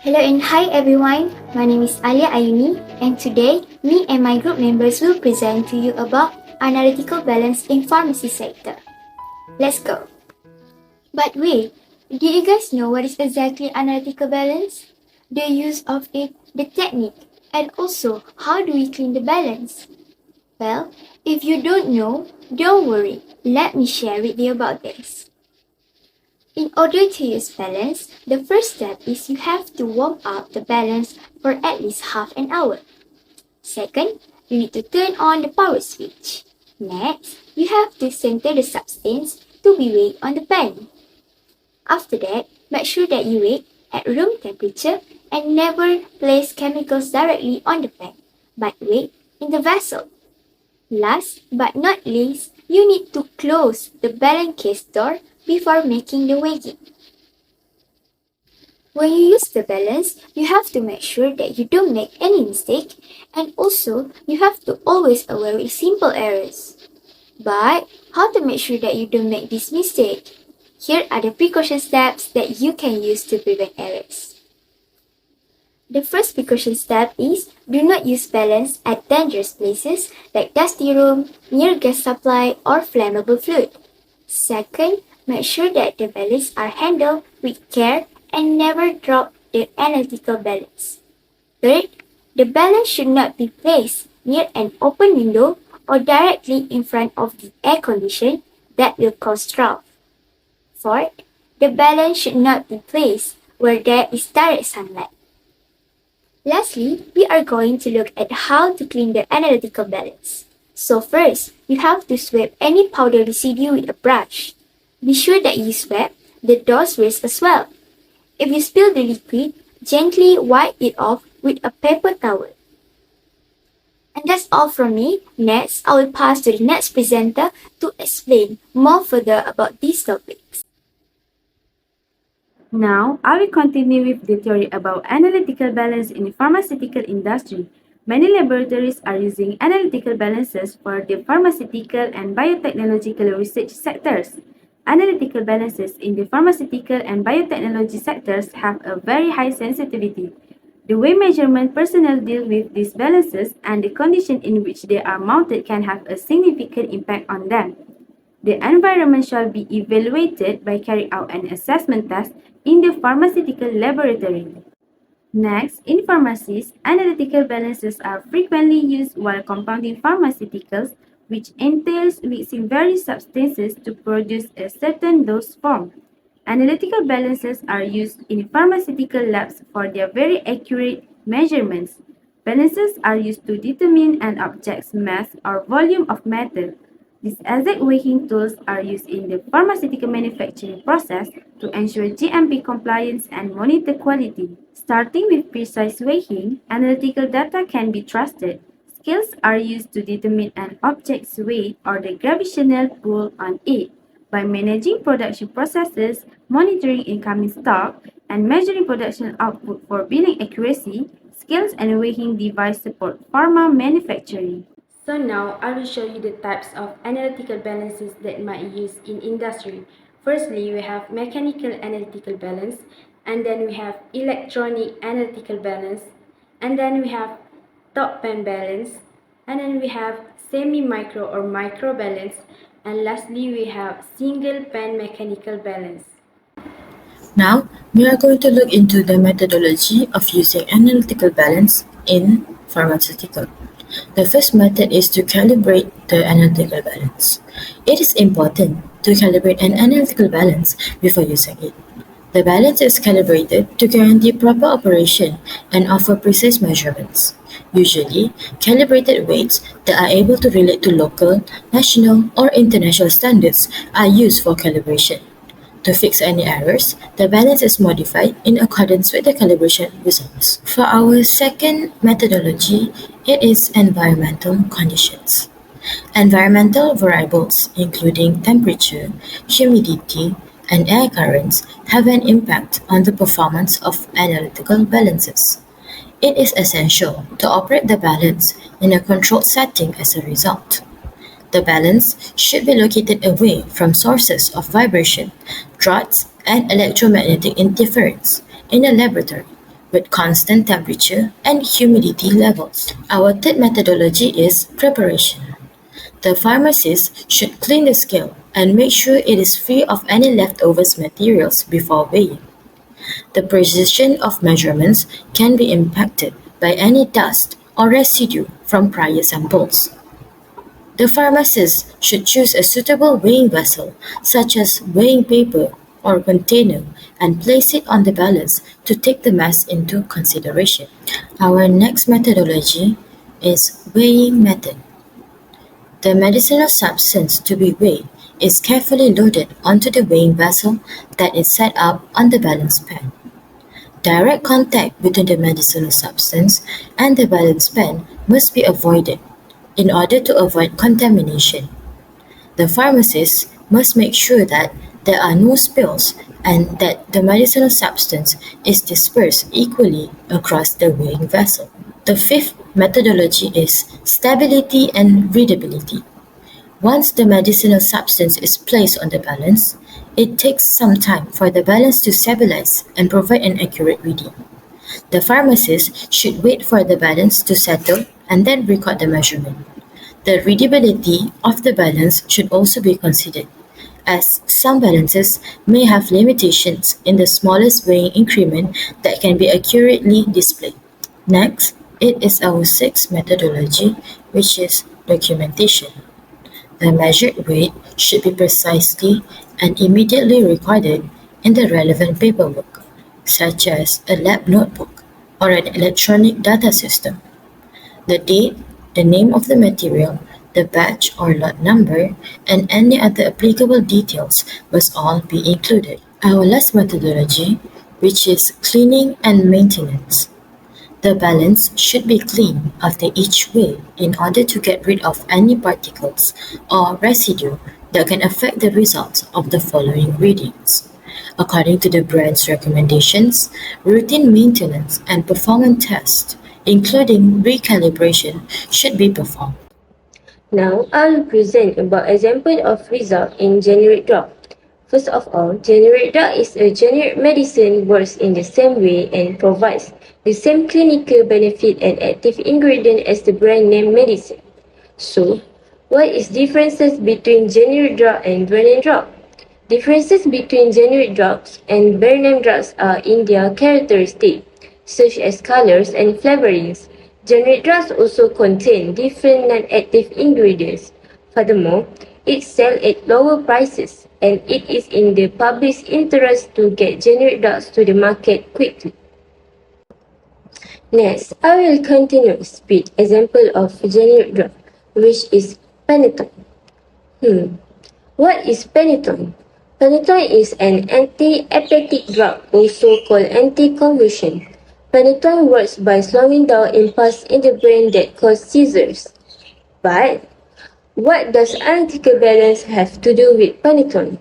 Hello and hi everyone, my name is Alia Ayuni and today me and my group members will present to you about analytical balance in pharmacy sector. Let's go. But wait, do you guys know what is exactly analytical balance? The use of it, the technique, and also how do we clean the balance? Well, if you don't know, don't worry, let me share with you about this. In order to use balance, the first step is you have to warm up the balance for at least half an hour. Second, you need to turn on the power switch. Next, you have to center the substance to be weighed on the pan. After that, make sure that you weigh at room temperature and never place chemicals directly on the pan, but weigh in the vessel. Last but not least, you need to close the balance case door before making the weighing. When you use the balance, you have to make sure that you don't make any mistake and also you have to always aware with simple errors. But how to make sure that you don't make this mistake? Here are the precaution steps that you can use to prevent errors. The first precaution step is do not use balance at dangerous places like dusty room, near gas supply or flammable fluid. Second, make sure that the balance are handled with care and never drop the analytical balance. Third, the balance should not be placed near an open window or directly in front of the air condition that will cause draught. Fourth, the balance should not be placed where there is direct sunlight. Lastly, we are going to look at how to clean the analytical balance. So first, you have to sweep any powder residue with a brush. Be sure that you sweep the door's rails as well. If you spill the liquid, gently wipe it off with a paper towel. And that's all from me. Next, I will pass to the next presenter to explain more further about these topics. Now, I will continue with the theory about analytical balance in the pharmaceutical industry. Many laboratories are using analytical balances for the pharmaceutical and biotechnological research sectors. Analytical balances in the pharmaceutical and biotechnology sectors have a very high sensitivity. The way measurement personnel deal with these balances and the condition in which they are mounted can have a significant impact on them. The environment shall be evaluated by carrying out an assessment test in the pharmaceutical laboratory. Next, in pharmacies, analytical balances are frequently used while compounding pharmaceuticals, which entails mixing various substances to produce a certain dose form. Analytical balances are used in pharmaceutical labs for their very accurate measurements. Balances are used to determine an object's mass or volume of matter. These exact weighing tools are used in the pharmaceutical manufacturing process to ensure GMP compliance and monitor quality. Starting with precise weighing, analytical data can be trusted. Scales are used to determine an object's weight or the gravitational pull on it. By managing production processes, monitoring incoming stock, and measuring production output for billing accuracy, scales and weighing devices support pharma manufacturing. So now I will show you the types of analytical balances that might use in industry. Firstly, we have mechanical analytical balance, and then we have electronic analytical balance, and then we have top pen balance, and then we have semi-micro or micro balance, and lastly we have single pen mechanical balance. Now, we are going to look into the methodology of using analytical balance in pharmaceutical. The first method is to calibrate the analytical balance. It is important to calibrate an analytical balance before using it. The balance is calibrated to guarantee proper operation and offer precise measurements. Usually, calibrated weights that are able to relate to local, national, or international standards are used for calibration. To fix any errors, the balance is modified in accordance with the calibration results. For our second methodology, it is environmental conditions. Environmental variables, including temperature, humidity, and air currents, have an impact on the performance of analytical balances. It is essential to operate the balance in a controlled setting as a result. The balance should be located away from sources of vibration, draughts, and electromagnetic interference in a laboratory with constant temperature and humidity levels. Our third methodology is preparation. The pharmacist should clean the scale and make sure it is free of any leftovers materials before weighing. The precision of measurements can be impacted by any dust or residue from prior samples. The pharmacist should choose a suitable weighing vessel, such as weighing paper or container, and place it on the balance to take the mass into consideration. Our next methodology is weighing method. The medicinal substance to be weighed is carefully loaded onto the weighing vessel that is set up on the balance pan. Direct contact between the medicinal substance and the balance pan must be avoided in order to avoid contamination. The pharmacist must make sure that there are no spills and that the medicinal substance is dispersed equally across the weighing vessel. The fifth methodology is stability and readability. Once the medicinal substance is placed on the balance, it takes some time for the balance to stabilize and provide an accurate reading. The pharmacist should wait for the balance to settle and then record the measurement. The readability of the balance should also be considered, as some balances may have limitations in the smallest weighing increment that can be accurately displayed. Next, it is our sixth methodology, which is documentation. The measured weight should be precisely and immediately recorded in the relevant paperwork, such as a lab notebook or an electronic data system. The date, the name of the material, the batch or lot number, and any other applicable details must all be included. Our last methodology, which is cleaning and maintenance. The balance should be cleaned after each weigh in order to get rid of any particles or residue that can affect the results of the following readings. According to the brand's recommendations, routine maintenance and performance tests, including recalibration, should be performed. Now, I will present about example of result in generic drug. First of all, generic drug is a generic medicine works in the same way and provides the same clinical benefit and active ingredient as the brand name medicine. So, what is differences between generic drug and brand name drug? Differences between generic drugs and brand name drugs are in their characteristics, such as colors and flavorings. Generic drugs also contain different non-active ingredients. Furthermore, it sells at lower prices, and it is in the public's interest to get generic drugs to the market quickly. Next, I will continue with example of generic drug, which is Phenytoin. What is Phenytoin? Phenytoin is an anti-epileptic drug, also called anticonvulsant. Phenytoin works by slowing down impulse in the brain that cause seizures. But what does analytical balance have to do with Phenytoin?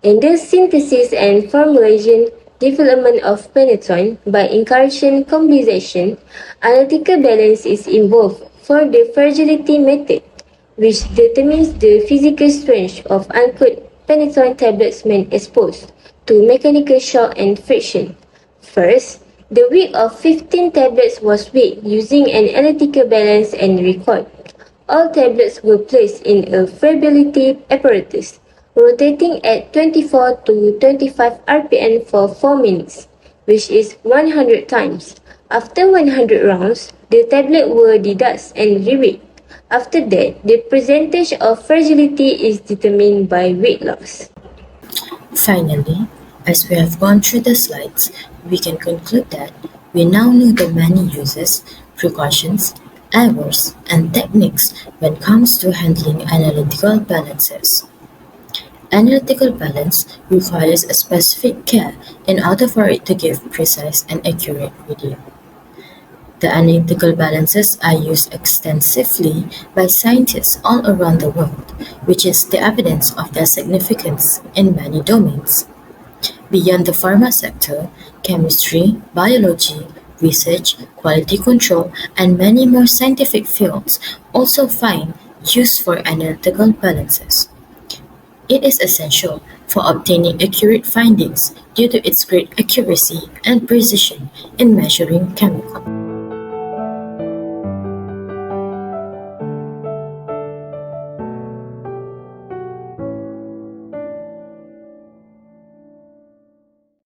In the synthesis and formulation development of Phenytoin by encouraging combination, analytical balance is involved for the fragility method, which determines the physical strength of uncooked Phenytoin tablets when exposed to mechanical shock and friction. First, the weight of 15 tablets was weighed using an analytical balance and record. All tablets were placed in a variability apparatus, rotating at 24 to 25 rpm for 4 minutes, which is 100 times. After 100 rounds, the tablets were deducted and reweighed. After that, the percentage of fragility is determined by weight loss. Finally, as we have gone through the slides, we can conclude that we now know the many uses, precautions, errors, and techniques when it comes to handling analytical balances. Analytical balance requires a specific care in order for it to give precise and accurate reading. The analytical balances are used extensively by scientists all around the world, which is the evidence of their significance in many domains. Beyond the pharma sector, chemistry, biology, research, quality control, and many more scientific fields also find use for analytical balances. It is essential for obtaining accurate findings due to its great accuracy and precision in measuring chemicals.